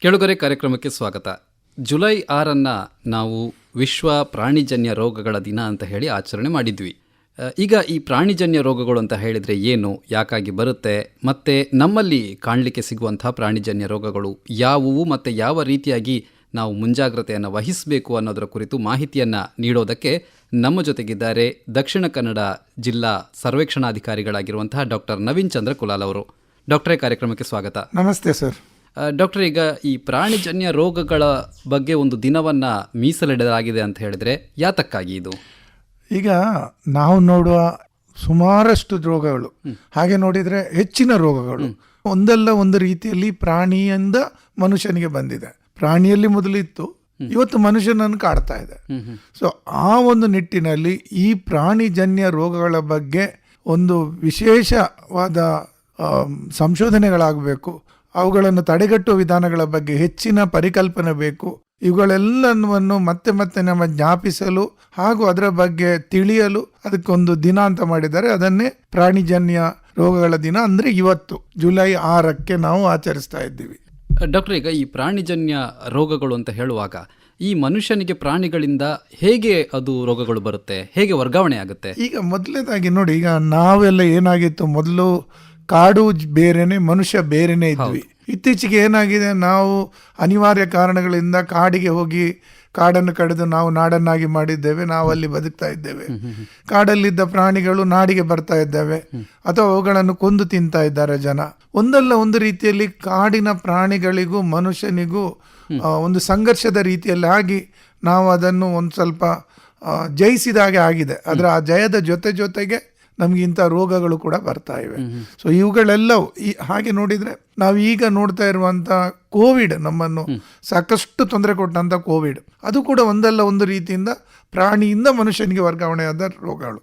ಕೆಳಗರೆ ಕಾರ್ಯಕ್ರಮಕ್ಕೆ ಸ್ವಾಗತ. ಜುಲೈ 6 ನಾವು ವಿಶ್ವ ಪ್ರಾಣಿಜನ್ಯ ರೋಗಗಳ ದಿನ ಅಂತ ಹೇಳಿ ಆಚರಣೆ ಮಾಡಿದ್ವಿ. ಈಗ ಈ ಪ್ರಾಣಿಜನ್ಯ ರೋಗಗಳು ಅಂತ ಹೇಳಿದರೆ ಏನು, ಯಾಕಾಗಿ ಬರುತ್ತೆ, ಮತ್ತು ನಮ್ಮಲ್ಲಿ ಕಾಣಲಿಕ್ಕೆ ಸಿಗುವಂಥ ಪ್ರಾಣಿಜನ್ಯ ರೋಗಗಳು ಯಾವುವು ಮತ್ತು ಯಾವ ರೀತಿಯಾಗಿ ನಾವು ಮುಂಜಾಗ್ರತೆಯನ್ನು ವಹಿಸಬೇಕು ಅನ್ನೋದರ ಕುರಿತು ಮಾಹಿತಿಯನ್ನು ನೀಡೋದಕ್ಕೆ ನಮ್ಮ ಜೊತೆಗಿದ್ದಾರೆ ದಕ್ಷಿಣ ಕನ್ನಡ ಜಿಲ್ಲಾ ಸರ್ವೇಕ್ಷಣಾಧಿಕಾರಿಗಳಾಗಿರುವಂತಹ ಡಾಕ್ಟರ್ ನವೀನ್ ಚಂದ್ರ ಕುಲಾಲ್ ಅವರು. ಡಾಕ್ಟರೇ, ಕಾರ್ಯಕ್ರಮಕ್ಕೆ ಸ್ವಾಗತ. ನಮಸ್ತೆ ಸರ್. ಡಾಕ್ಟರ್, ಈಗ ಈ ಪ್ರಾಣಿಜನ್ಯ ರೋಗಗಳ ಬಗ್ಗೆ ಒಂದು ದಿನವನ್ನು ಮೀಸಲಿಡಲಾಗಿದೆ ಅಂತ ಹೇಳಿದರೆ ಯಾತಕ್ಕಾಗಿ ಇದು? ಈಗ ನಾವು ನೋಡುವ ಸುಮಾರಷ್ಟು ರೋಗಗಳು, ಹಾಗೆ ನೋಡಿದರೆ ಹೆಚ್ಚಿನ ರೋಗಗಳು ಒಂದಲ್ಲ ಒಂದು ರೀತಿಯಲ್ಲಿ ಪ್ರಾಣಿಯಿಂದ ಮನುಷ್ಯನಿಗೆ ಬಂದಿದೆ. ಪ್ರಾಣಿಯಲ್ಲಿ ಮೊದಲಿತ್ತು, ಇವತ್ತು ಮನುಷ್ಯನನ್ನು ಕಾಡ್ತಾ ಇದೆ. ಸೊ ಆ ಒಂದು ನಿಟ್ಟಿನಲ್ಲಿ ಈ ಪ್ರಾಣಿಜನ್ಯ ರೋಗಗಳ ಬಗ್ಗೆ ಒಂದು ವಿಶೇಷವಾದ ಸಂಶೋಧನೆಗಳಾಗಬೇಕು. ಅವುಗಳನ್ನು ತಡೆಗಟ್ಟುವ ವಿಧಾನಗಳ ಬಗ್ಗೆ ಹೆಚ್ಚಿನ ಪರಿಕಲ್ಪನೆ ಬೇಕು. ಇವುಗಳೆಲ್ಲವನ್ನು ಮತ್ತೆ ಮತ್ತೆ ನಮ್ಮ ಜ್ಞಾಪಿಸಲು ಹಾಗೂ ಅದರ ಬಗ್ಗೆ ತಿಳಿಯಲು ಅದಕ್ಕೊಂದು ದಿನ ಅಂತ ಮಾಡಿದ್ದಾರೆ. ಅದನ್ನೇ ಪ್ರಾಣಿಜನ್ಯ ರೋಗಗಳ ದಿನ, ಅಂದರೆ ಇವತ್ತು ಜುಲೈ 6 ನಾವು ಆಚರಿಸ್ತಾ ಇದ್ದೀವಿ. ಡಾಕ್ಟರ್, ಈಗ ಈ ಪ್ರಾಣಿಜನ್ಯ ರೋಗಗಳು ಅಂತ ಹೇಳುವಾಗ ಈ ಮನುಷ್ಯನಿಗೆ ಪ್ರಾಣಿಗಳಿಂದ ಹೇಗೆ ಅದು ರೋಗಗಳು ಬರುತ್ತೆ, ಹೇಗೆ ವರ್ಗಾವಣೆ ಆಗುತ್ತೆ? ಈಗ ಮೊದಲನೇದಾಗಿ ನೋಡಿ, ಈಗ ನಾವೆಲ್ಲ ಏನಾಗಿತ್ತು, ಮೊದಲು ಕಾಡು ಬೇರೆನೆ, ಮನುಷ್ಯ ಬೇರೆನೆ ಇದ್ವಿ. ಇತ್ತೀಚೆಗೆ ಏನಾಗಿದೆ, ನಾವು ಅನಿವಾರ್ಯ ಕಾರಣಗಳಿಂದ ಕಾಡಿಗೆ ಹೋಗಿ ಕಾಡನ್ನು ಕಡಿದು ನಾವು ನಾಡನ್ನಾಗಿ ಮಾಡಿದ್ದೇವೆ. ನಾವು ಅಲ್ಲಿ ಬದುಕ್ತಾ ಇದ್ದೇವೆ. ಕಾಡಲ್ಲಿದ್ದ ಪ್ರಾಣಿಗಳು ನಾಡಿಗೆ ಬರ್ತಾ ಇದ್ದಾವೆ, ಅಥವಾ ಅವುಗಳನ್ನು ಕೊಂದು ತಿಂತಾ ಇದ್ದಾರೆ ಜನ. ಒಂದಲ್ಲ ಒಂದು ರೀತಿಯಲ್ಲಿ ಕಾಡಿನ ಪ್ರಾಣಿಗಳಿಗೂ ಮನುಷ್ಯನಿಗೂ ಒಂದು ಸಂಘರ್ಷದ ರೀತಿಯಲ್ಲಿ ಆಗಿ ನಾವು ಅದನ್ನು ಒಂದು ಸ್ವಲ್ಪ ಜಯಿಸಿದಾಗೆ ಆಗಿದೆ. ಅದರ ಆ ಜಯದ ಜೊತೆಗೆ ನಮ್ಗೆ ಇಂಥ ರೋಗಗಳು ಕೂಡ ಬರ್ತಾ ಇವೆ. ಸೊ ಇವುಗಳೆಲ್ಲವೂ ಹಾಗೆ ನೋಡಿದರೆ ನಾವು ಈಗ ನೋಡ್ತಾ ಇರುವಂಥ ಕೋವಿಡ್, ನಮ್ಮನ್ನು ಸಾಕಷ್ಟು ತೊಂದರೆ ಕೊಟ್ಟಂಥ ಕೋವಿಡ್, ಅದು ಕೂಡ ಒಂದಲ್ಲ ಒಂದು ರೀತಿಯಿಂದ ಪ್ರಾಣಿಯಿಂದ ಮನುಷ್ಯನಿಗೆ ವರ್ಗಾವಣೆಯಾದ ರೋಗಗಳು.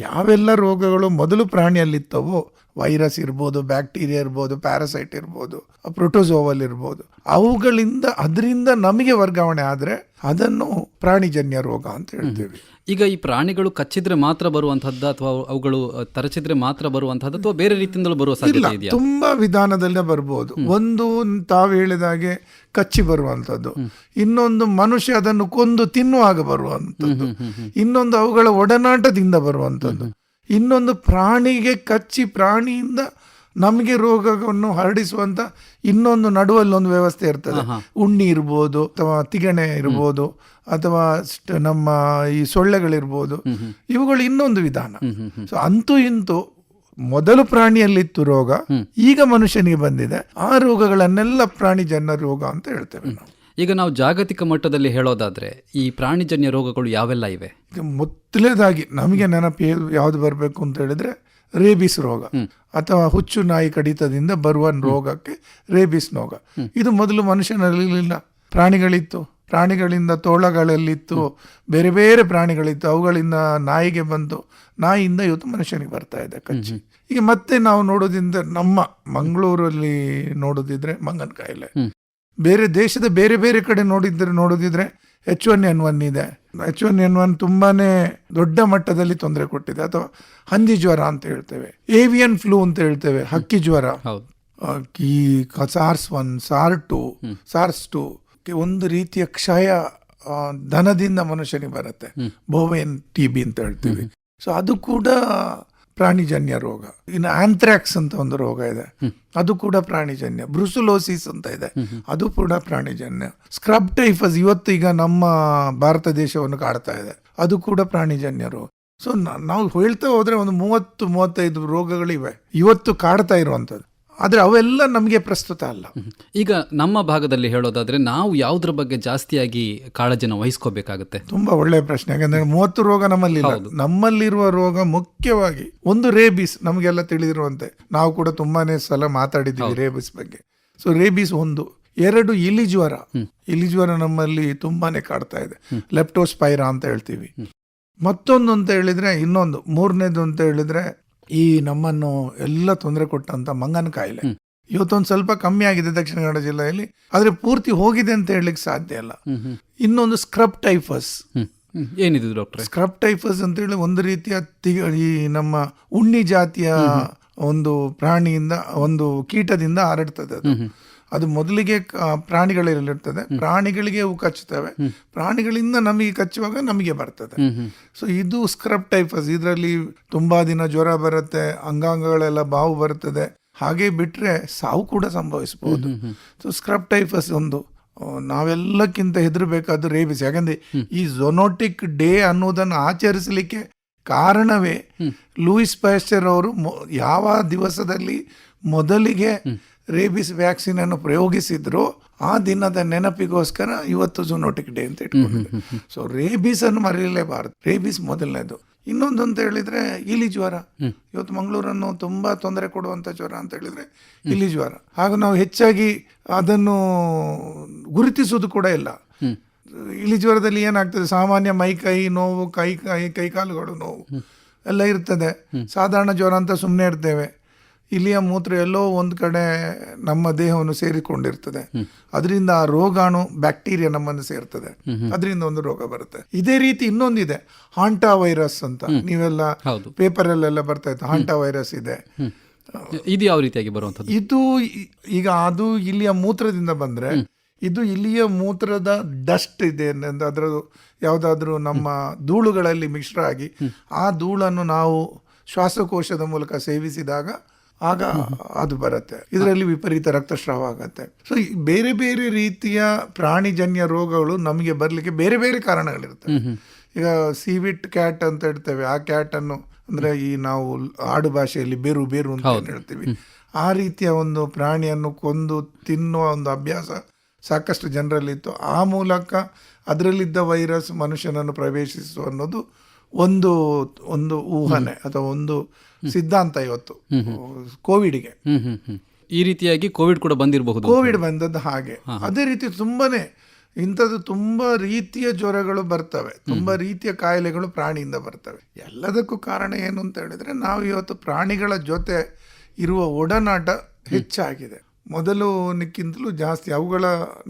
ಯಾವೆಲ್ಲ ರೋಗಗಳು ಮೊದಲು ಪ್ರಾಣಿಯಲ್ಲಿತ್ತವೋ, ವೈರಸ್ ಇರ್ಬೋದು, ಬ್ಯಾಕ್ಟೀರಿಯಾ ಇರ್ಬೋದು, ಪ್ಯಾರಾಸೈಟ್ ಇರ್ಬೋದು, ಪ್ರೋಟೋಜೋವಲ್ ಇರ್ಬೋದು, ಅದರಿಂದ ನಮಗೆ ವರ್ಗಾವಣೆ ಆದರೆ ಅದನ್ನು ಪ್ರಾಣಿಜನ್ಯ ರೋಗ ಅಂತ ಹೇಳ್ತೀವಿ. ಈಗ ಈ ಪ್ರಾಣಿಗಳು ಕಚ್ಚಿದ್ರೆ ಮಾತ್ರ ಬರುವಂತಹದ್ದು, ಅಥವಾ ಅವುಗಳು ತರಚಿದ್ರೆ ಮಾತ್ರ ಬರುವಂತಹದ್ದು, ಅಥವಾ ಬೇರೆ ರೀತಿಯಿಂದಲೂ ಬರುವ ಸಾಧ್ಯತೆ ಇದೆಯಾ? ತುಂಬಾ ವಿಧಾನದಲ್ಲೇ ಬರ್ಬೋದು. ಒಂದು ತಾವು ಹೇಳಿದಾಗೆ ಕಚ್ಚಿ ಬರುವಂಥದ್ದು, ಇನ್ನೊಂದು ಮನುಷ್ಯ ಅದನ್ನು ಕೊಂದು ತಿನ್ನುವಾಗ ಬರುವಂಥದ್ದು, ಇನ್ನೊಂದು ಅವುಗಳ ಒಡನಾಟದಿಂದ ಬರುವಂಥದ್ದು, ಇನ್ನೊಂದು ಪ್ರಾಣಿಗೆ ಕಚ್ಚಿ ಪ್ರಾಣಿಯಿಂದ ನಮಗೆ ರೋಗವನ್ನು ಹರಡಿಸುವಂತ ಇನ್ನೊಂದು ನಡುವಲ್ಲೊಂದು ವ್ಯವಸ್ಥೆ ಇರ್ತದೆ. ಉಣ್ಣಿ ಇರ್ಬೋದು, ಅಥವಾ ತಿಗಣೆ ಇರ್ಬೋದು, ಅಥವಾ ನಮ್ಮ ಈ ಸೊಳ್ಳೆಗಳಿರ್ಬೋದು. ಇವುಗಳು ಇನ್ನೊಂದು ವಿಧಾನ. ಸೊ ಅಂತೂ ಇಂತೂ ಮೊದಲು ಪ್ರಾಣಿಯಲ್ಲಿತ್ತು ರೋಗ, ಈಗ ಮನುಷ್ಯನಿಗೆ ಬಂದಿದೆ. ಆ ರೋಗಗಳನ್ನೆಲ್ಲ ಪ್ರಾಣಿಜನ್ಯ ರೋಗ ಅಂತ ಹೇಳ್ತೇವೆ ನಾವು. ಈಗ ನಾವು ಜಾಗತಿಕ ಮಟ್ಟದಲ್ಲಿ ಹೇಳೋದಾದ್ರೆ ಈ ಪ್ರಾಣಿಜನ್ಯ ರೋಗಗಳು ಯಾವೆಲ್ಲ ಇವೆ? ಮೊದಲನೇದಾಗಿ ನಮಗೆ ನೆನಪು ಯಾವ್ದು ಬರಬೇಕು ಅಂತ ಹೇಳಿದ್ರೆ ರೇಬಿಸ್ ರೋಗ, ಅಥವಾ ಹುಚ್ಚು ನಾಯಿ ಕಡಿತದಿಂದ ಬರುವ ರೋಗಕ್ಕೆ ರೇಬಿಸ್ ರೋಗ. ಇದು ಮೊದಲು ಮನುಷ್ಯನಲ್ಲಿಲ್ಲ, ಪ್ರಾಣಿಗಳಿತ್ತು. ಪ್ರಾಣಿಗಳಿಂದ ತೋಳಗಳಲ್ಲಿತ್ತು, ಬೇರೆ ಬೇರೆ ಪ್ರಾಣಿಗಳಿತ್ತು, ಅವುಗಳಿಂದ ನಾಯಿಗೆ ಬಂತು, ನಾಯಿಯಿಂದ ಇವತ್ತು ಮನುಷ್ಯನಿಗೆ ಬರ್ತಾ ಇದೆ ಕಚ್ಚಿ. ಈಗ ಮತ್ತೆ ನಾವು ನೋಡೋದ್ರಿಂದ ನಮ್ಮ ಮಂಗಳೂರಲ್ಲಿ ನೋಡೋದಿದ್ರೆ ಮಂಗನ ಕಾಯಿಲೆ, ಬೇರೆ ದೇಶದ ಬೇರೆ ಬೇರೆ ಕಡೆ ನೋಡೋದಿದ್ರೆ H1N1 ಇದೆ. H1N1 ತುಂಬಾನೇ ದೊಡ್ಡ ಮಟ್ಟದಲ್ಲಿ ತೊಂದರೆ ಕೊಟ್ಟಿದೆ. ಅಥವಾ ಹಂದಿ ಜ್ವರ ಅಂತ ಹೇಳ್ತೇವೆ, ಏವಿಯನ್ ಫ್ಲೂ ಅಂತ ಹೇಳ್ತೇವೆ, ಹಕ್ಕಿ ಜ್ವರ, ಈ SARS-1, SARS-2, SARS-2 ಒಂದು ರೀತಿಯ ಕ್ಷಯ ದನದಿಂದ ಮನುಷ್ಯನಿಗೆ ಬರುತ್ತೆ, ಬೋವೇನ್ TB ಅಂತ ಹೇಳ್ತೀವಿ. ಸೊ ಅದು ಕೂಡ ಪ್ರಾಣಿಜನ್ಯ ರೋಗ. ಇನ್ನು ಆಂಥ್ರಾಕ್ಸ್ ಅಂತ ಒಂದು ರೋಗ ಇದೆ, ಅದು ಕೂಡ ಪ್ರಾಣಿಜನ್ಯ. ಬ್ರುಸುಲೋಸಿಸ್ ಅಂತ ಇದೆ, ಅದು ಕೂಡ ಪ್ರಾಣಿಜನ್ಯ. ಸ್ಕ್ರಬ್ ಟೈಫಸ್ ಇವತ್ತು ಈಗ ನಮ್ಮ ಭಾರತ ದೇಶವನ್ನು ಕಾಡ್ತಾ ಇದೆ, ಅದು ಕೂಡ ಪ್ರಾಣಿಜನ್ಯ ರೋಗ. ಸೊ ನಾವು ಹೇಳ್ತಾ ಹೋದ್ರೆ ಒಂದು 30-35 ರೋಗಗಳಿವೆ ಇವತ್ತು ಕಾಡ್ತಾ ಇರುವಂಥದ್ದು. ಆದರೆ ಅವೆಲ್ಲ ನಮಗೆ ಪ್ರಸ್ತುತ ಅಲ್ಲ. ಈಗ ನಮ್ಮ ಭಾಗದಲ್ಲಿ ಹೇಳೋದಾದ್ರೆ ನಾವು ಯಾವುದ್ರ ಬಗ್ಗೆ ಜಾಸ್ತಿಯಾಗಿ ಕಾಳಜಿನ ವಹಿಸ್ಕೋಬೇಕಾಗುತ್ತೆ? ತುಂಬಾ ಒಳ್ಳೆಯ ಪ್ರಶ್ನೆ. ಯಾಕಂದ್ರೆ 30 ರೋಗ ನಮ್ಮಲ್ಲಿರುವ ರೋಗ ಮುಖ್ಯವಾಗಿ ಒಂದು ರೇಬಿಸ್, ನಮಗೆಲ್ಲ ತಿಳಿದಿರುವಂತೆ ನಾವು ಕೂಡ ತುಂಬಾನೇ ಸಲ ಮಾತಾಡಿದ್ದೀವಿ ರೇಬಿಸ್ ಬಗ್ಗೆ. ಸೊ ರೇಬಿಸ್ ಒಂದು. 2 ಇಲಿಜ್ವರ ನಮ್ಮಲ್ಲಿ ತುಂಬಾನೇ ಕಾಡ್ತಾ ಇದೆ, ಲೆಪ್ಟೋಸ್ಪೈರಾ ಅಂತ ಹೇಳ್ತೀವಿ. ಮತ್ತೊಂದು ಅಂತ ಹೇಳಿದ್ರೆ ಇನ್ನೊಂದು, ಮೂರನೇದು ಅಂತ ಹೇಳಿದ್ರೆ ಈ ನಮ್ಮನ್ನು ಎಲ್ಲ ತೊಂದರೆ ಕೊಟ್ಟಂತ ಮಂಗನ ಕಾಯಿಲೆ. ಇವತ್ತೊಂದು ಸ್ವಲ್ಪ ಕಮ್ಮಿ ಆಗಿದೆ ದಕ್ಷಿಣ ಕನ್ನಡ ಜಿಲ್ಲೆಯಲ್ಲಿ, ಆದ್ರೆ ಪೂರ್ತಿ ಹೋಗಿದೆ ಅಂತ ಹೇಳಲಿಕ್ಕೆ ಸಾಧ್ಯ ಇಲ್ಲ. ಇನ್ನೊಂದು ಸ್ಕ್ರಬ್ ಟೈಫಸ್. ಏನಿದೆ ಡಾಕ್ಟರ್? ಸ್ಕ್ರಬ್ ಟೈಫಸ್ ಅಂತ ಹೇಳಿ ಒಂದು ರೀತಿಯ ಈ ನಮ್ಮ ಉಣ್ಣಿ ಜಾತಿಯ ಒಂದು ಪ್ರಾಣಿಯಿಂದ, ಒಂದು ಕೀಟದಿಂದ ಹರಡ್ತದೆ ಅದು. ಅದು ಮೊದಲಿಗೆ ಪ್ರಾಣಿಗಳಲ್ಲಿರ್ತದೆ, ಪ್ರಾಣಿಗಳಿಗೆ ಅವು ಕಚ್ಚುತ್ತವೆ, ಪ್ರಾಣಿಗಳಿಂದ ನಮಗೆ ಕಚ್ಚುವಾಗ ನಮಗೆ ಬರ್ತದೆ. ಸೊ ಇದು ಸ್ಕ್ರಬ್ ಟೈಫಸ್. ಇದರಲ್ಲಿ ತುಂಬಾ ದಿನ ಜ್ವರ ಬರುತ್ತೆ, ಅಂಗಾಂಗಗಳೆಲ್ಲ ಬಾವು ಬರ್ತದೆ, ಹಾಗೆ ಬಿಟ್ರೆ ಸಾವು ಕೂಡ ಸಂಭವಿಸಬಹುದು. ಸೊ ಸ್ಕ್ರಬ್ ಟೈಫಸ್ ಒಂದು. ನಾವೆಲ್ಲಕ್ಕಿಂತ ಹೆದರ್ಬೇಕಾದ್ದು ರೇಬಿಸ್. ಯಾಕಂದ್ರೆ ಈ ಝೊನೋಟಿಕ್ ಡೇ ಅನ್ನೋದನ್ನು ಆಚರಿಸಲಿಕ್ಕೆ ಕಾರಣವೇ ಲೂಯಿಸ್ ಪ್ಯಾಸ್ಚರ್ ಅವರು ಯಾವ ದಿವಸದಲ್ಲಿ ಮೊದಲಿಗೆ ರೇಬಿಸ್ ವ್ಯಾಕ್ಸಿನ್ ಅನ್ನು ಪ್ರಯೋಗಿಸಿದ್ರು ಆ ದಿನದ ನೆನಪಿಗೋಸ್ಕರ ಇವತ್ತು ಝೊನೋಟಿಕ್ ಡೇ ಅಂತ ಇಟ್ಕೊಂಡಿದ್ದಾರೆ. ಸೊ ರೇಬಿಸ್ ಅನ್ನು ಮರೆಯಲೇಬಾರದು. ರೇಬಿಸ್ ಮೊದಲನೇದು. ಇನ್ನೊಂದು ಅಂತ ಹೇಳಿದ್ರೆ ಇಲಿ ಜ್ವರ. ಇವತ್ತು ಮಂಗಳೂರನ್ನು ತುಂಬಾ ತೊಂದರೆ ಕೊಡುವಂತ ಜ್ವರ ಅಂತ ಹೇಳಿದ್ರೆ ಇಲಿ ಜ್ವರ. ಹಾಗೂ ನಾವು ಹೆಚ್ಚಾಗಿ ಅದನ್ನು ಗುರುತಿಸುವುದು ಕೂಡ ಇಲ್ಲ. ಇಲಿ ಜ್ವರದಲ್ಲಿ ಏನಾಗ್ತದೆ, ಸಾಮಾನ್ಯ ಮೈ ನೋವು, ಕೈಕಾಲುಗಳು ನೋವು ಎಲ್ಲ ಇರ್ತದೆ. ಸಾಧಾರಣ ಜ್ವರ ಅಂತ ಸುಮ್ಮನೆ ಇರ್ತೇವೆ. ಇಲಿಯ ಮೂತ್ರ ಎಲ್ಲೋ ಒಂದು ಕಡೆ ನಮ್ಮ ದೇಹವನ್ನು ಸೇರಿಕೊಂಡಿರ್ತದೆ. ಅದರಿಂದ ಆ ರೋಗಾಣು ಬ್ಯಾಕ್ಟೀರಿಯಾ ನಮ್ಮನ್ನು ಸೇರ್ತದೆ, ಅದರಿಂದ ಒಂದು ರೋಗ ಬರುತ್ತೆ. ಇದೇ ರೀತಿ ಇನ್ನೊಂದಿದೆ, ಹಾಂಟಾ ವೈರಸ್ ಅಂತ. ನೀವೆಲ್ಲ ಪೇಪರಲ್ಲೆಲ್ಲ ಬರ್ತಾ ಇತ್ತು, ಹಾಂಟಾ ವೈರಸ್ ಇದೆ. ಇದು ಯಾವ ರೀತಿಯಾಗಿ ಬರುವಂಥದ್ದು? ಇದು ಈಗ ಅದು ಇಲಿಯ ಮೂತ್ರದಿಂದ ಬಂದ್ರೆ, ಇದು ಇಲಿಯ ಮೂತ್ರದ ಡಸ್ಟ್ ಇದೆ, ಅದರ ಯಾವುದಾದ್ರೂ ನಮ್ಮ ಧೂಳುಗಳಲ್ಲಿ ಮಿಶ್ರ ಆಗಿ ಆ ಧೂಳನ್ನು ನಾವು ಶ್ವಾಸಕೋಶದ ಮೂಲಕ ಸೇವಿಸಿದಾಗ ಆಗ ಅದು ಬರುತ್ತೆ. ಇದರಲ್ಲಿ ವಿಪರೀತ ರಕ್ತಸ್ರಾವ ಆಗತ್ತೆ. ಸೊ ಬೇರೆ ಬೇರೆ ರೀತಿಯ ಪ್ರಾಣಿಜನ್ಯ ರೋಗಗಳು ನಮಗೆ ಬರಲಿಕ್ಕೆ ಬೇರೆ ಬೇರೆ ಕಾರಣಗಳಿರ್ತವೆ. ಈಗ ಸೀವಿಟ್ ಕ್ಯಾಟ್ ಅಂತ ಇಡ್ತೇವೆ. ಆ ಕ್ಯಾಟ್ ಅನ್ನು ಅಂದ್ರೆ ಈ ನಾವು ಆಡು ಭಾಷೆಯಲ್ಲಿ ಬೇರು ಬೇರು ಅಂತ ಹೇಳ್ತೀವಿ. ಆ ರೀತಿಯ ಒಂದು ಪ್ರಾಣಿಯನ್ನು ಕೊಂದು ತಿನ್ನುವ ಒಂದು ಅಭ್ಯಾಸ ಸಾಕಷ್ಟು ಜನರಲ್ಲಿತ್ತು. ಆ ಮೂಲಕ ಅದರಲ್ಲಿದ್ದ ವೈರಸ್ ಮನುಷ್ಯನನ್ನು ಪ್ರವೇಶಿಸುವ ಅನ್ನೋದು ಒಂದು ಒಂದು ಊಹನೆ ಅಥವಾ ಒಂದು ಸಿದ್ಧಾಂತ ಇವತ್ತು ಕೋವಿಡ್ಗೆ. ಈ ರೀತಿಯಾಗಿ ಕೋವಿಡ್ ಕೂಡ ಬಂದಿರಬಹುದು. ಕೋವಿಡ್ ಬಂದದ್ದು ಹಾಗೆ. ಅದೇ ರೀತಿ ತುಂಬಾನೇ ಇಂಥದ್ದು ತುಂಬಾ ರೀತಿಯ ಜ್ವರಗಳು ಬರ್ತವೆ, ತುಂಬಾ ರೀತಿಯ ಕಾಯಿಲೆಗಳು ಪ್ರಾಣಿಯಿಂದ ಬರ್ತವೆ. ಎಲ್ಲದಕ್ಕೂ ಕಾರಣ ಏನು ಅಂತ ಹೇಳಿದ್ರೆ, ನಾವು ಇವತ್ತು ಪ್ರಾಣಿಗಳ ಜೊತೆ ಇರುವ ಒಡನಾಟ ಹೆಚ್ಚಾಗಿದೆ. ಮೊದಲುಕ್ಕಿಂತಲೂ ಜಾಸ್ತಿ ಅವುಗಳ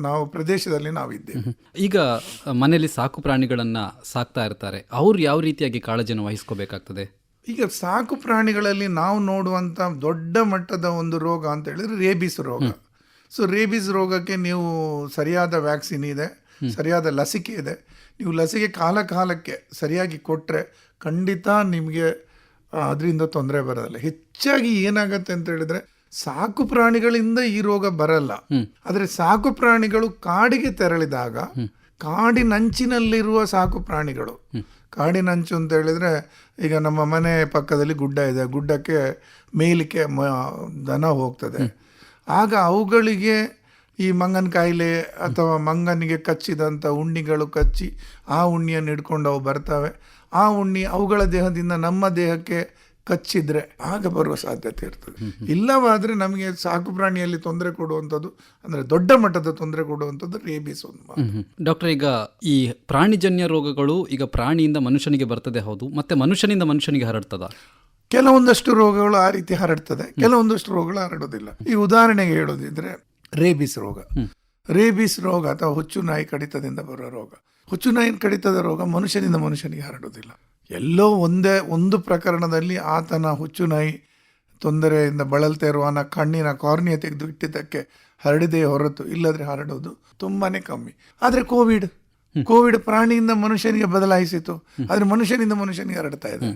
ನಾವು ಪ್ರದೇಶದಲ್ಲಿ ನಾವಿದ್ದೇವೆ. ಈಗ ಮನೆಯಲ್ಲಿ ಸಾಕು ಪ್ರಾಣಿಗಳನ್ನ ಸಾಕ್ತಾ ಇರ್ತಾರೆ, ಅವ್ರು ಯಾವ ರೀತಿಯಾಗಿ ಕಾಳಜಿಯನ್ನು ವಹಿಸ್ಕೋಬೇಕಾಗ್ತದೆ? ಈಗ ಸಾಕು ಪ್ರಾಣಿಗಳಲ್ಲಿ ನಾವು ನೋಡುವಂತ ದೊಡ್ಡ ಮಟ್ಟದ ಒಂದು ರೋಗ ಅಂತ ಹೇಳಿದ್ರೆ ರೇಬಿಸ್ ರೋಗ. ಸೊ ರೇಬಿಸ್ ರೋಗಕ್ಕೆ ನೀವು ಸರಿಯಾದ ವ್ಯಾಕ್ಸಿನ್ ಇದೆ, ಸರಿಯಾದ ಲಸಿಕೆ ಇದೆ. ನೀವು ಲಸಿಕೆ ಕಾಲಕ್ಕೆ ಸರಿಯಾಗಿ ಕೊಟ್ಟರೆ ಖಂಡಿತ ನಿಮಗೆ ಅದರಿಂದ ತೊಂದರೆ ಬರೋದಿಲ್ಲ. ಹೆಚ್ಚಾಗಿ ಏನಾಗತ್ತೆ ಅಂತ ಹೇಳಿದ್ರೆ, ಸಾಕು ಪ್ರಾಣಿಗಳಿಂದ ಈ ರೋಗ ಬರಲ್ಲ. ಆದರೆ ಸಾಕು ಪ್ರಾಣಿಗಳು ಕಾಡಿಗೆ ತೆರಳಿದಾಗ, ಕಾಡಿನಂಚಿನಲ್ಲಿರುವ ಸಾಕು ಪ್ರಾಣಿಗಳು, ಕಾಡಿನಂಚು ಅಂತ ಹೇಳಿದ್ರೆ ಈಗ ನಮ್ಮ ಮನೆ ಪಕ್ಕದಲ್ಲಿ ಗುಡ್ಡ ಇದೆ, ಗುಡ್ಡಕ್ಕೆ ಮೇಲಿಕ್ಕೆ ದನ ಹೋಗ್ತದೆ. ಆಗ ಅವುಗಳಿಗೆ ಈ ಮಂಗನ ಕಾಯಿಲೆ ಅಥವಾ ಮಂಗನಿಗೆ ಕಚ್ಚಿದಂಥ ಉಣ್ಣಿಗಳು ಕಚ್ಚಿ ಆ ಉಣ್ಣಿಯನ್ನು ಹಿಡ್ಕೊಂಡು ಅವು ಬರ್ತವೆ. ಆ ಉಣ್ಣಿ ಅವುಗಳ ದೇಹದಿಂದ ನಮ್ಮ ದೇಹಕ್ಕೆ ಕಚ್ಚಿದ್ರೆ ಆಗ ಬರುವ ಸಾಧ್ಯತೆ ಇರ್ತದೆ. ಇಲ್ಲವಾದರೆ ನಮಗೆ ಸಾಕು ಪ್ರಾಣಿಯಲ್ಲಿ ತೊಂದರೆ ಕೊಡುವಂಥದ್ದು, ಅಂದರೆ ದೊಡ್ಡ ಮಟ್ಟದ ತೊಂದರೆ ಕೊಡುವಂಥದ್ದು ರೇಬಿಸ್ ಒಂದು. ಡಾಕ್ಟರ್, ಈಗ ಈ ಪ್ರಾಣಿಜನ್ಯ ರೋಗಗಳು ಈಗ ಪ್ರಾಣಿಯಿಂದ ಮನುಷ್ಯನಿಗೆ ಬರ್ತದೆ, ಹೌದು, ಮತ್ತೆ ಮನುಷ್ಯನಿಂದ ಮನುಷ್ಯನಿಗೆ ಹರಡ್ತದ? ಕೆಲವೊಂದಷ್ಟು ರೋಗಗಳು ಆ ರೀತಿ ಹರಡ್ತದೆ, ಕೆಲವೊಂದಷ್ಟು ರೋಗಗಳು ಹರಡೋದಿಲ್ಲ. ಈ ಉದಾಹರಣೆಗೆ ಹೇಳೋದಿದ್ರೆ ರೇಬಿಸ್ ರೋಗ. ರೇಬಿಸ್ ರೋಗ ಅಥವಾ ಹುಚ್ಚು ನಾಯಿ ಕಡಿತದಿಂದ ಬರುವ ರೋಗ. ಹುಚ್ಚು ನಾಯಿ ಕಡಿತದ ರೋಗ ಮನುಷ್ಯನಿಂದ ಮನುಷ್ಯನಿಗೆ ಹರಡೋದಿಲ್ಲ. ಎಲ್ಲೋ ಒಂದು ಪ್ರಕರಣದಲ್ಲಿ ಆತನ ಹುಚ್ಚು ನಾಯಿ ತೊಂದರೆಯಿಂದ ಬಳಲ್ತಾ ಇರುವನ ಕಣ್ಣಿನ ಕಾರ್ನಿಯ ತೆಗೆದು ಇಟ್ಟಿದ್ದಕ್ಕೆ ಹರಡಿದೆ ಹೊರತು, ಇಲ್ಲದ್ರೆ ಹರಡೋದು ತುಂಬಾನೇ ಕಮ್ಮಿ. ಆದರೆ ಕೋವಿಡ್ ಪ್ರಾಣಿಯಿಂದ ಮನುಷ್ಯನಿಗೆ ಬದಲಾಯಿಸಿತು, ಆದರೆ ಮನುಷ್ಯನಿಂದ ಮನುಷ್ಯನಿಗೆ ಹರಡ್ತಾ ಇದೆ.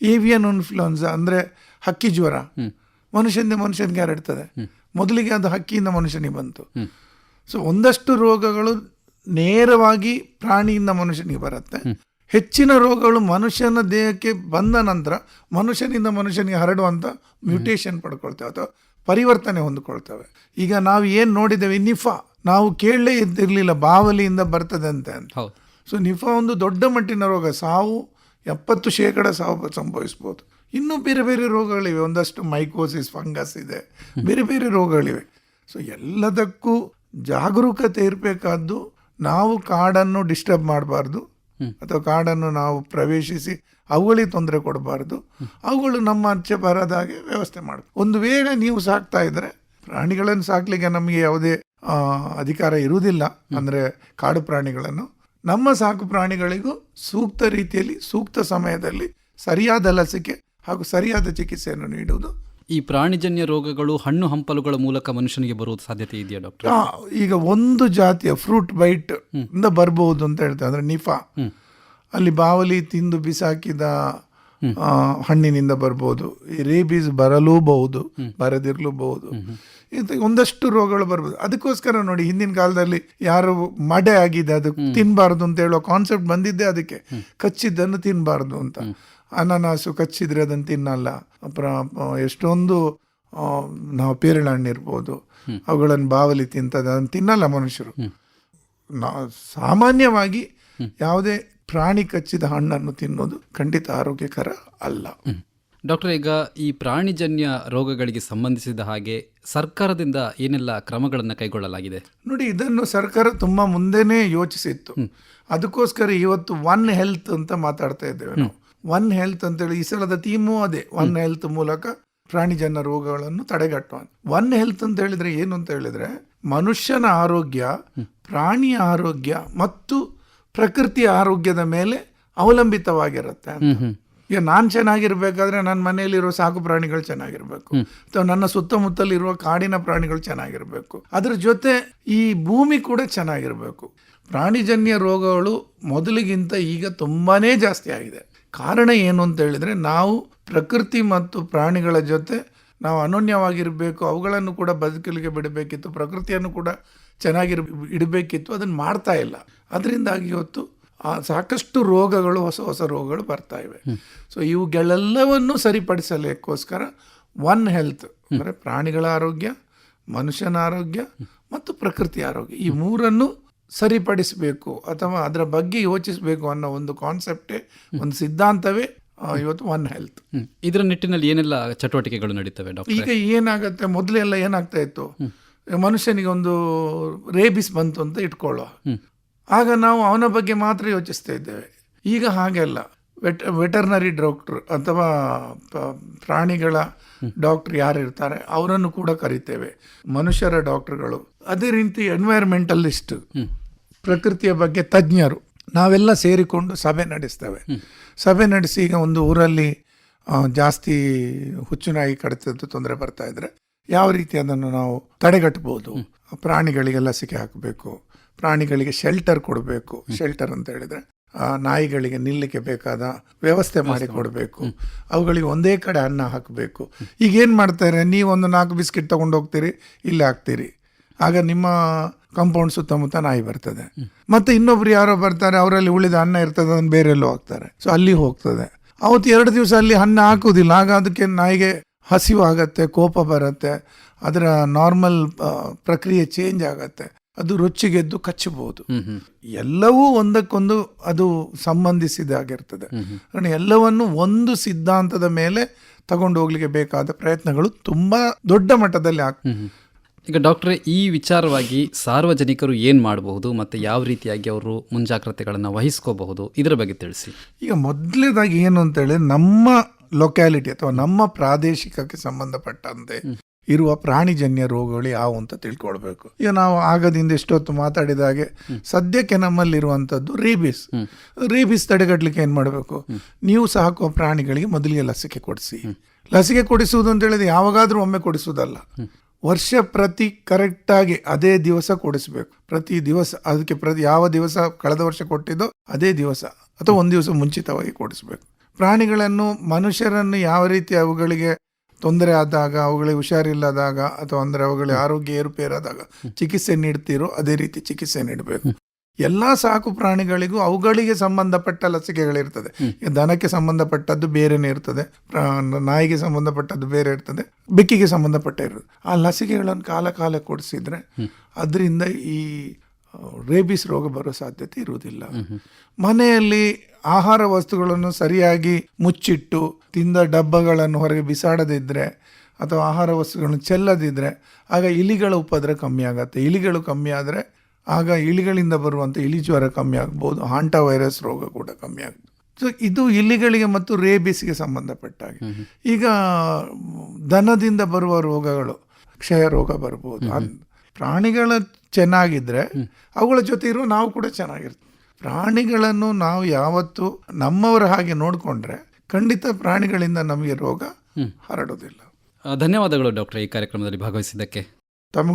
ಏವಿಯನ್ ಇನ್ಫ್ಲುಯೆನ್ಸಾ ಅಂದರೆ ಹಕ್ಕಿ ಜ್ವರ ಮನುಷ್ಯನಿಂದ ಮನುಷ್ಯನಿಗೆ ಹರಡ್ತದೆ. ಮೊದಲಿಗೆ ಅದು ಹಕ್ಕಿಯಿಂದ ಮನುಷ್ಯನಿಗೆ ಬಂತು. ಸೊ ಒಂದಷ್ಟು ರೋಗಗಳು ನೇರವಾಗಿ ಪ್ರಾಣಿಯಿಂದ ಮನುಷ್ಯನಿಗೆ ಬರುತ್ತೆ. ಹೆಚ್ಚಿನ ರೋಗಗಳು ಮನುಷ್ಯನ ದೇಹಕ್ಕೆ ಬಂದ ನಂತರ ಮನುಷ್ಯನಿಂದ ಮನುಷ್ಯನಿಗೆ ಹರಡುವಂಥ ಮ್ಯೂಟೇಷನ್ ಪಡ್ಕೊಳ್ತೇವೆ ಅಥವಾ ಪರಿವರ್ತನೆ ಹೊಂದಿಕೊಳ್ತವೆ. ಈಗ ನಾವು ಏನು ನೋಡಿದ್ದೇವೆ, ನಿಫಾ, ನಾವು ಕೇಳಲೇ ಇದ್ದಿರಲಿಲ್ಲ ಬಾವಲಿಯಿಂದ ಬರ್ತದೆ ಅಂತ. ಸೊ ನಿಫಾ ಒಂದು ದೊಡ್ಡ ಮಟ್ಟಿನ ರೋಗ, 70% ಸಾವು ಸಂಭವಿಸ್ಬೋದು. ಇನ್ನೂ ಬೇರೆ ಬೇರೆ ರೋಗಗಳಿವೆ, ಒಂದಷ್ಟು ಮೈಕೋಸಿಸ್, ಫಂಗಸ್ ಇದೆ, ಬೇರೆ ಬೇರೆ ರೋಗಗಳಿವೆ. ಸೊ ಎಲ್ಲದಕ್ಕೂ ಜಾಗರೂಕತೆ ಇರಬೇಕಾದ್ದು. ನಾವು ಕಾಡನ್ನು ಡಿಸ್ಟರ್ಬ್ ಮಾಡಬಾರ್ದು ಅಥವಾ ಕಾಡನ್ನು ನಾವು ಪ್ರವೇಶಿಸಿ ಅವುಗಳಿಗೆ ತೊಂದರೆ ಕೊಡಬಾರ್ದು. ಅವುಗಳು ನಮ್ಮ ಆಚೆ ಬರದ ಹಾಗೆ ವ್ಯವಸ್ಥೆ ಮಾಡಬೇಕು. ಒಂದು ವೇಳೆ ನೀವು ಸಾಕ್ತಾ ಇದ್ರೆ, ಪ್ರಾಣಿಗಳನ್ನು ಸಾಕ್ಲಿಕ್ಕೆ ನಮಗೆ ಯಾವುದೇ ಅಧಿಕಾರ ಇರುವುದಿಲ್ಲ, ಅಂದರೆ ಕಾಡು ಪ್ರಾಣಿಗಳನ್ನು, ನಮ್ಮ ಸಾಕು ಪ್ರಾಣಿಗಳಿಗೂ ಸೂಕ್ತ ರೀತಿಯಲ್ಲಿ ಸೂಕ್ತ ಸಮಯದಲ್ಲಿ ಸರಿಯಾದ ಲಸಿಕೆ ಹಾಗೂ ಸರಿಯಾದ ಚಿಕಿತ್ಸೆಯನ್ನು ನೀಡುವುದು ಈ ಪ್ರಾಣಿಜನ್ಯ ರೋಗಗಳು ಹಣ್ಣು ಹಂಪಲುಗಳ ಮೂಲಕ ಮನುಷ್ಯನಿಗೆ ಬರುವುದು ಸಾಧ್ಯತೆ ಇದೆಯಾ ಡಾಕ್ಟರ್? ಈಗ ಒಂದು ಜಾತಿಯ ಫ್ರೂಟ್ ಬೈಟ್ ಇಂದ ಬರಬಹುದು ಅಂತ ಹೇಳ್ತಾರೆ, ಅಂದ್ರೆ ನಿಫಾ. ಅಲ್ಲಿ ಬಾವಲಿ ತಿಂದು ಬಿಸಾಕಿದ ಹಣ್ಣಿನಿಂದ ಬರ್ಬೋದು. ಈ ರೇಬೀಸ್ ಬರಲೂಬಹುದು, ಬರದಿರಲೂಬಹುದು. ಇಂಥ ಒಂದಷ್ಟು ರೋಗಗಳು ಬರ್ಬೋದು. ಅದಕ್ಕೋಸ್ಕರ ನೋಡಿ, ಹಿಂದಿನ ಕಾಲದಲ್ಲಿ ಯಾರು ಮಡೆ ಆಗಿದೆ ಅದು ತಿನ್ನಬಾರ್ದು ಅಂತ ಹೇಳೋ ಕಾನ್ಸೆಪ್ಟ್ ಬಂದಿದ್ದೆ ಅದಕ್ಕೆ. ಕಚ್ಚಿದ್ದನ್ನು ತಿನ್ನಬಾರ್ದು ಅಂತ. ಅನಾನಸು ಕಚ್ಚಿದ್ರೆ ಅದನ್ನು ತಿನ್ನಲ್ಲ. ಎಷ್ಟೊಂದು ನಾವು ಪೇರಳೆ ಹಣ್ಣು ಇರ್ಬೋದು, ಅವುಗಳನ್ನು ಬಾವಲಿ ತಿಂತದೆ, ಅದನ್ನು ತಿನ್ನಲ್ಲ ಮನುಷ್ಯರು. ಸಾಮಾನ್ಯವಾಗಿ ಯಾವುದೇ ಪ್ರಾಣಿ ಕಚ್ಚಿದ ಹಣ್ಣನ್ನು ತಿನ್ನೋದು ಖಂಡಿತ ಆರೋಗ್ಯಕರ ಅಲ್ಲ. ಡಾಕ್ಟರ್, ಈಗ ಈ ಪ್ರಾಣಿಜನ್ಯ ರೋಗಗಳಿಗೆ ಸಂಬಂಧಿಸಿದ ಹಾಗೆ ಸರ್ಕಾರದಿಂದ ಏನೆಲ್ಲ ಕ್ರಮಗಳನ್ನು ಕೈಗೊಳ್ಳಲಾಗಿದೆ? ನೋಡಿ, ಇದನ್ನು ಸರ್ಕಾರ ತುಂಬ ಮುಂದೆನೇ ಯೋಚಿಸಿತ್ತು. ಅದಕ್ಕೋಸ್ಕರ ಇವತ್ತು ಒನ್ ಹೆಲ್ತ್ ಅಂತ ಮಾತಾಡ್ತಾ ಇದ್ದೇವೆ ನಾವು. ಒನ್ ಹೆಲ್ತ್ ಅಂತೇಳಿ ಈ ಸಲದ ಥೀಮು ಅದೇ, ಒನ್ ಹೆಲ್ತ್ ಮೂಲಕ ಪ್ರಾಣಿಜನ್ಯ ರೋಗಗಳನ್ನು ತಡೆಗಟ್ಟುವ. ಒನ್ ಹೆಲ್ತ್ ಅಂತ ಹೇಳಿದ್ರೆ ಏನು ಅಂತ ಹೇಳಿದ್ರೆ, ಮನುಷ್ಯನ ಆರೋಗ್ಯ, ಪ್ರಾಣಿಯ ಆರೋಗ್ಯ ಮತ್ತು ಪ್ರಕೃತಿಯ ಆರೋಗ್ಯದ ಮೇಲೆ ಅವಲಂಬಿತವಾಗಿರುತ್ತೆ. ಈಗ ನಾನು ಚೆನ್ನಾಗಿರ್ಬೇಕಾದ್ರೆ ನನ್ನ ಮನೆಯಲ್ಲಿರೋ ಸಾಕು ಪ್ರಾಣಿಗಳು ಚೆನ್ನಾಗಿರ್ಬೇಕು, ಅಥವಾ ನನ್ನ ಸುತ್ತಮುತ್ತಲಿರುವ ಕಾಡಿನ ಪ್ರಾಣಿಗಳು ಚೆನ್ನಾಗಿರ್ಬೇಕು. ಅದ್ರ ಜೊತೆ ಈ ಭೂಮಿ ಕೂಡ ಚೆನ್ನಾಗಿರ್ಬೇಕು. ಪ್ರಾಣಿಜನ್ಯ ರೋಗಗಳು ಮೊದಲಿಗಿಂತ ಈಗ ತುಂಬಾನೇ ಜಾಸ್ತಿ ಆಗಿದೆ. ಕಾರಣ ಏನು ಅಂತ ಹೇಳಿದ್ರೆ, ನಾವು ಪ್ರಕೃತಿ ಮತ್ತು ಪ್ರಾಣಿಗಳ ಜೊತೆ ನಾವು ಅನನ್ಯವಾಗಿರಬೇಕು, ಅವುಗಳನ್ನು ಕೂಡ ಬದುಕಲಿಗೆ ಬಿಡಬೇಕಿತ್ತು, ಪ್ರಕೃತಿಯನ್ನು ಕೂಡ ಇಡಬೇಕಿತ್ತು. ಅದನ್ನು ಮಾಡ್ತಾ ಇಲ್ಲ. ಅದರಿಂದಾಗಿ ಇವತ್ತು ಸಾಕಷ್ಟು ರೋಗಗಳು, ಹೊಸ ಹೊಸ ರೋಗಗಳು ಬರ್ತಾ ಇವೆ. ಸೊ ಇವುಗಳೆಲ್ಲವನ್ನು ಸರಿಪಡಿಸಲಿಕ್ಕೋಸ್ಕರ ಒನ್ ಹೆಲ್ತ್ ಅಂದರೆ ಪ್ರಾಣಿಗಳ ಆರೋಗ್ಯ, ಮನುಷ್ಯನ ಆರೋಗ್ಯ ಮತ್ತು ಪ್ರಕೃತಿ ಆರೋಗ್ಯ, ಈ ಮೂರನ್ನು ಸರಿಪಡಿಸಬೇಕು ಅಥವಾ ಅದರ ಬಗ್ಗೆ ಯೋಚಿಸಬೇಕು ಅನ್ನೋ ಒಂದು ಕಾನ್ಸೆಪ್ಟೇ, ಒಂದು ಸಿದ್ಧಾಂತವೇ ಇವತ್ತು ಒನ್ ಹೆಲ್ತ್. ಇದರ ನಿಟ್ಟಿನಲ್ಲಿ ಏನೆಲ್ಲ ಚಟುವಟಿಕೆಗಳು ನಡೀತವೆ ಡಾಕ್ಟರ್? ಈಗ ಏನಾಗುತ್ತೆ, ಮೊದಲೆಲ್ಲ ಏನಾಗ್ತಾ ಇತ್ತು, ಮನುಷ್ಯನಿಗೆ ಒಂದು ರೇಬಿಸ್ ಬಂತು ಅಂತ ಇಟ್ಕೊಳ್ಳೋ, ಆಗ ನಾವು ಅವನ ಬಗ್ಗೆ ಮಾತ್ರ ಯೋಚಿಸ್ತಾ ಇದ್ದೇವೆ. ಈಗ ಹಾಗೆಲ್ಲ ವೆಟರ್ನರಿ ಡಾಕ್ಟರ್ ಅಥವಾ ಪ್ರಾಣಿಗಳ ಡಾಕ್ಟರ್ ಯಾರು ಇರ್ತಾರೆ ಅವರನ್ನು ಕೂಡ ಕರಿತೇವೆ, ಮನುಷ್ಯರ ಡಾಕ್ಟರ್ಗಳು. ಅದೇ ರೀತಿ ಎನ್ವೈರ್ಮೆಂಟಲಿಸ್ಟ್, ಪ್ರಕೃತಿಯ ಬಗ್ಗೆ ತಜ್ಞರು, ನಾವೆಲ್ಲ ಸೇರಿಕೊಂಡು ಸಭೆ ನಡೆಸ್ತೇವೆ. ಸಭೆ ನಡೆಸಿ ಈಗ ಒಂದು ಊರಲ್ಲಿ ಜಾಸ್ತಿ ಹುಚ್ಚುನಾಯಿ ಕಡಿತದ್ದು ತೊಂದರೆ ಬರ್ತಾ ಇದ್ರೆ ಯಾವ ರೀತಿ ಅದನ್ನು ನಾವು ತಡೆಗಟ್ಟಬಹುದು, ಪ್ರಾಣಿಗಳಿಗೆ ಲಸಿಕೆ ಹಾಕಬೇಕು, ಪ್ರಾಣಿಗಳಿಗೆ ಶೆಲ್ಟರ್ ಕೊಡಬೇಕು. ಶೆಲ್ಟರ್ ಅಂತ ಹೇಳಿದ್ರೆ ನಾಯಿಗಳಿಗೆ ನಿಲ್ಲಕ್ಕೆ ಬೇಕಾದ ವ್ಯವಸ್ಥೆ ಮಾಡಿ ಕೊಡಬೇಕು, ಅವುಗಳಿಗೆ ಒಂದೇ ಕಡೆ ಅನ್ನ ಹಾಕಬೇಕು. ಈಗ ಏನು ಮಾಡ್ತಾರೆ, ನೀವೊಂದು 4 ಬಿಸ್ಕೆಟ್ ತೊಗೊಂಡು ಹೋಗ್ತೀರಿ, ಇಲ್ಲೇ ಹಾಕ್ತೀರಿ, ಆಗ ನಿಮ್ಮ ಕಾಂಪೌಂಡ್ ಸುತ್ತಮುತ್ತ ನಾಯಿ ಬರ್ತದೆ. ಮತ್ತೆ ಇನ್ನೊಬ್ರು ಯಾರೋ ಬರ್ತಾರೆ, ಅವರಲ್ಲಿ ಉಳಿದ ಅನ್ನ ಇರ್ತದೆ, ಅದನ್ನು ಬೇರೆಲ್ಲೋ ಹಾಕ್ತಾರೆ. ಸೊ ಅಲ್ಲಿ ಹೋಗ್ತದೆ. ಅವತ್ತು 2 ದಿವಸ ಅಲ್ಲಿ ಅನ್ನ ಹಾಕುವುದಿಲ್ಲ, ಆಗ ಅದಕ್ಕೆ ನಾಯಿಗೆ ಹಸಿವು ಆಗತ್ತೆ, ಕೋಪ ಬರುತ್ತೆ, ಅದರ ನಾರ್ಮಲ್ ಪ್ರಕ್ರಿಯೆ ಚೇಂಜ್ ಆಗತ್ತೆ, ಅದು ರೊಚ್ಚಿಗೆದ್ದು ಕಚ್ಚಬಹುದು. ಎಲ್ಲವೂ ಒಂದಕ್ಕೊಂದು ಅದು ಸಂಬಂಧಿಸಿದಾಗಿರ್ತದೆ. ಎಲ್ಲವನ್ನು ಒಂದು ಸಿದ್ಧಾಂತದ ಮೇಲೆ ತಗೊಂಡು ಹೋಗ್ಲಿಕ್ಕೆ ಬೇಕಾದ ಪ್ರಯತ್ನಗಳು ತುಂಬಾ ದೊಡ್ಡ ಮಟ್ಟದಲ್ಲಿ ಆಗ್ತದೆ. ಈಗ ಡಾಕ್ಟ್ರೆ, ಈ ವಿಚಾರವಾಗಿ ಸಾರ್ವಜನಿಕರು ಏನು ಮಾಡಬಹುದು ಮತ್ತು ಯಾವ ರೀತಿಯಾಗಿ ಅವರು ಮುಂಜಾಗ್ರತೆಗಳನ್ನು ವಹಿಸ್ಕೋಬಹುದು, ಇದರ ಬಗ್ಗೆ ತಿಳಿಸಿ. ಈಗ ಮೊದಲನೇದಾಗಿ ಏನು ಅಂತ ಹೇಳಿದ್ರೆ, ನಮ್ಮ ಲೊಕ್ಯಾಲಿಟಿ ಅಥವಾ ನಮ್ಮ ಪ್ರಾದೇಶಿಕಕ್ಕೆ ಸಂಬಂಧಪಟ್ಟಂತೆ ಇರುವ ಪ್ರಾಣಿಜನ್ಯ ರೋಗಗಳು ಯಾವುವು ಅಂತ ತಿಳ್ಕೊಳ್ಬೇಕು. ಈಗ ನಾವು ಆಗದಿಂದ ಎಷ್ಟೊತ್ತು ಮಾತಾಡಿದ ಹಾಗೆ ಸದ್ಯಕ್ಕೆ ನಮ್ಮಲ್ಲಿರುವಂಥದ್ದು ರೇಬಿಸ್. ರೇಬಿಸ್ ತಡೆಗಟ್ಟಲಿಕ್ಕೆ ಏನು ಮಾಡಬೇಕು, ನೀವು ಸಾಕುವ ಪ್ರಾಣಿಗಳಿಗೆ ಮೊದಲಿಗೆ ಲಸಿಕೆ ಕೊಡಿಸಿ. ಲಸಿಕೆ ಕೊಡಿಸುವುದು ಅಂತ ಹೇಳಿದ್ರೆ ಯಾವಾಗಾದ್ರೂ ಒಮ್ಮೆ ಕೊಡಿಸುವುದಲ್ಲ, ವರ್ಷ ಪ್ರತಿ ಕರೆಕ್ಟಾಗಿ ಅದೇ ದಿವಸ ಕೊಡಿಸ್ಬೇಕು. ಪ್ರತಿ ದಿವಸ ಅದಕ್ಕೆ ಯಾವ ದಿವಸ ಕಳೆದ ವರ್ಷ ಕೊಟ್ಟಿದ್ದೋ ಅದೇ ದಿವಸ ಅಥವಾ ಒಂದು ದಿವಸ ಮುಂಚಿತವಾಗಿ ಕೊಡಿಸ್ಬೇಕು. ಪ್ರಾಣಿಗಳನ್ನು, ಮನುಷ್ಯರನ್ನು ಯಾವ ರೀತಿ ಅವುಗಳಿಗೆ ತೊಂದರೆ ಆದಾಗ, ಅವುಗಳಿಗೆ ಹುಷಾರಿಲ್ಲದಾಗ ಅಥವಾ ಅಂದರೆ ಅವುಗಳಿಗೆ ಆರೋಗ್ಯ ಏರುಪೇರಾದಾಗ ಚಿಕಿತ್ಸೆ ನೀಡ್ತೀರೋ ಅದೇ ರೀತಿ ಚಿಕಿತ್ಸೆ ನೀಡಬೇಕು. ಎಲ್ಲ ಸಾಕು ಪ್ರಾಣಿಗಳಿಗೂ ಅವುಗಳಿಗೆ ಸಂಬಂಧಪಟ್ಟ ಲಸಿಕೆಗಳಿರ್ತದೆ. ದನಕ್ಕೆ ಸಂಬಂಧಪಟ್ಟದ್ದು ಬೇರೆನೇ ಇರ್ತದೆ, ನಾಯಿಗೆ ಸಂಬಂಧಪಟ್ಟದ್ದು ಬೇರೆ ಇರ್ತದೆ, ಬೆಕ್ಕಿಗೆ ಸಂಬಂಧಪಟ್ಟ ಇರ್ತದೆ. ಆ ಲಸಿಕೆಗಳನ್ನು ಕಾಲ ಕೊಡಿಸಿದ್ರೆ ಅದರಿಂದ ಈ ರೇಬಿಸ್ ರೋಗ ಬರೋ ಸಾಧ್ಯತೆ ಇರುವುದಿಲ್ಲ. ಮನೆಯಲ್ಲಿ ಆಹಾರ ವಸ್ತುಗಳನ್ನು ಸರಿಯಾಗಿ ಮುಚ್ಚಿಟ್ಟು ತಿಂದ ಡಬ್ಬಗಳನ್ನು ಹೊರಗೆ ಬಿಸಾಡದಿದ್ದರೆ ಅಥವಾ ಆಹಾರ ವಸ್ತುಗಳನ್ನು ಚೆಲ್ಲದಿದ್ದರೆ ಆಗ ಇಲಿಗಳ ಉಪದ್ರ ಕಮ್ಮಿ ಆಗುತ್ತೆ. ಇಲಿಗಳು ಕಮ್ಮಿ ಆದರೆ ಆಗ ಇಲಿಗಳಿಂದ ಬರುವಂಥ ಇಲಿಜ್ವರ ಕಮ್ಮಿ ಆಗ್ಬೋದು, ಹಾಂಟಾ ವೈರಸ್ ರೋಗ ಕೂಡ ಕಮ್ಮಿ ಆಗ್ಬೋದು. ಸೊ ಇದು ಇಲಿಗಳಿಗೆ ಮತ್ತು ರೇಬಿಸ್ಗೆ ಸಂಬಂಧಪಟ್ಟಾಗೆ. ಈಗ ದನದಿಂದ ಬರುವ ರೋಗಗಳು, ಕ್ಷಯ ರೋಗ ಬರ್ಬೋದು. ಪ್ರಾಣಿಗಳ ಚೆನ್ನಾಗಿದ್ರೆ ಅವುಗಳ ಜೊತೆ ಇರೋ ನಾವು ಕೂಡ ಚೆನ್ನಾಗಿರ್ತೀವಿ. ಪ್ರಾಣಿಗಳನ್ನು ನಾವು ಯಾವತ್ತು ನಮ್ಮವರ ಹಾಗೆ ನೋಡಿಕೊಂಡ್ರೆ ಖಂಡಿತ ಪ್ರಾಣಿಗಳಿಂದ ನಮಗೆ ರೋಗ ಹರಡೋದಿಲ್ಲ. ಧನ್ಯವಾದಗಳು ಡಾಕ್ಟರ್ ಈ ಕಾರ್ಯಕ್ರಮದಲ್ಲಿ ಭಾಗವಹಿಸಿದ್ದಕ್ಕೆ. ತಮಗೂ